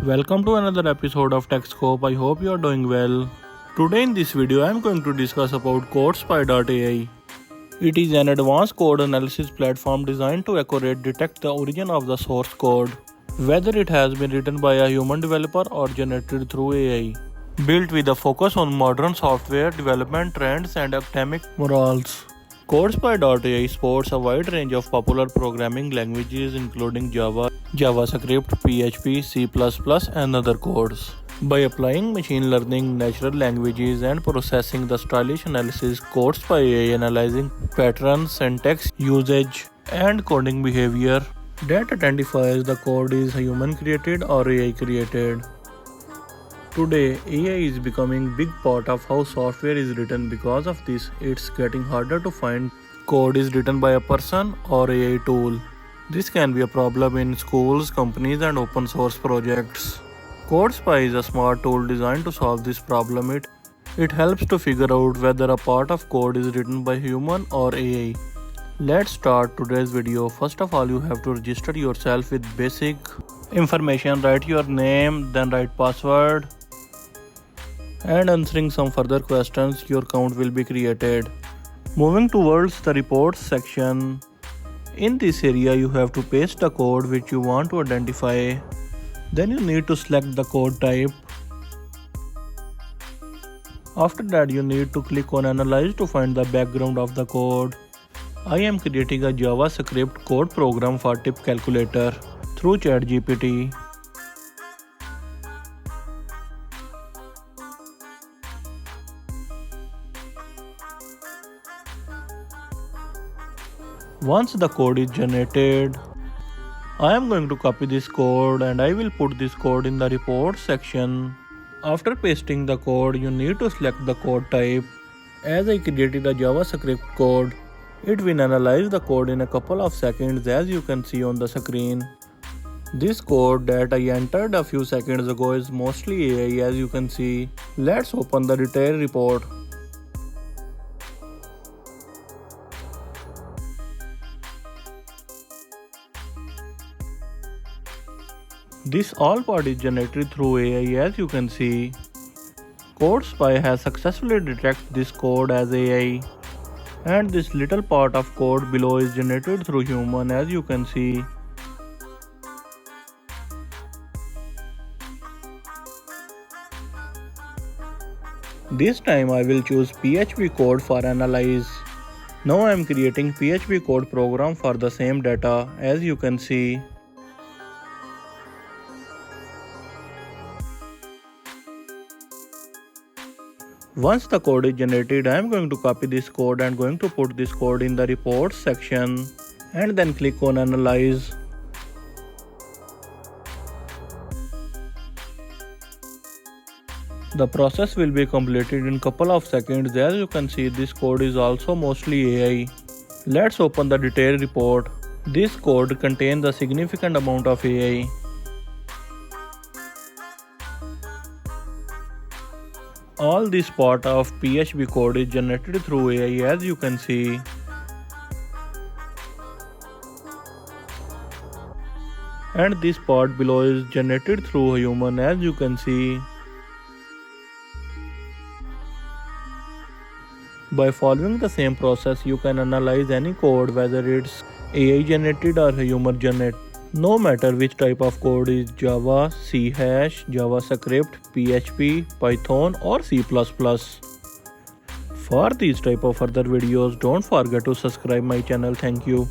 Welcome to another episode of TechScope. I hope you are doing well. Today in this video I am going to discuss about CodeSpy.ai. It is an advanced code analysis platform designed to accurately detect the origin of the source code, whether it has been written by a human developer or generated through AI. Built with a focus on modern software development trends and academic morals. CodeSpy.ai supports a wide range of popular programming languages including Java, JavaScript, PHP, C++, and other codes. By applying machine learning, natural languages, and processing the stylish analysis, CodeSpy.ai analyzing patterns, syntax, usage, and coding behavior that identifies the code is human created or AI created. Today, AI is becoming a big part of how software is written. Because of this, it's getting harder to find code is written by a person or AI tool. This can be a problem in schools, companies, and open source projects. CodeSpy is a smart tool designed to solve this problem. It helps to figure out whether a part of code is written by human or AI. Let's start today's video. First of all, you have to register yourself with basic information. Write your name, then write password, and answering some further questions, your account will be created. Moving towards the reports section. In this area, you have to paste the code which you want to identify. Then you need to select the code type. After that, you need to click on Analyze to find the background of the code. I am creating a JavaScript code program for tip calculator through ChatGPT. Once the code is generated, I am going to copy this code and I will put this code in the report section. After pasting the code, you need to select the code type. As I created a JavaScript code, it will analyze the code in a couple of seconds, as you can see on the screen. This code that I entered a few seconds ago is mostly AI, as you can see. Let's open the detailed report. This all part is generated through AI, as you can see. CodeSpy has successfully detected this code as AI, and this little part of code below is generated through human, as you can see. This time I will choose PHP code for analyze. Now I am creating PHP code program for the same data, as you can see. Once the code is generated, I am going to copy this code and going to put this code in the reports section and then click on Analyze. The process will be completed in couple of seconds. As you can see, this code is also mostly AI. Let's open the detailed report. This code contains a significant amount of AI. All this part of PHP code is generated through AI, as you can see. And this part below is generated through a human, as you can see. By following the same process, you can analyze any code, whether it's AI generated or human generated. No matter which type of code is Java, C#, JavaScript, PHP, Python or C++. For these type of further videos, don't forget to subscribe my channel. Thank you.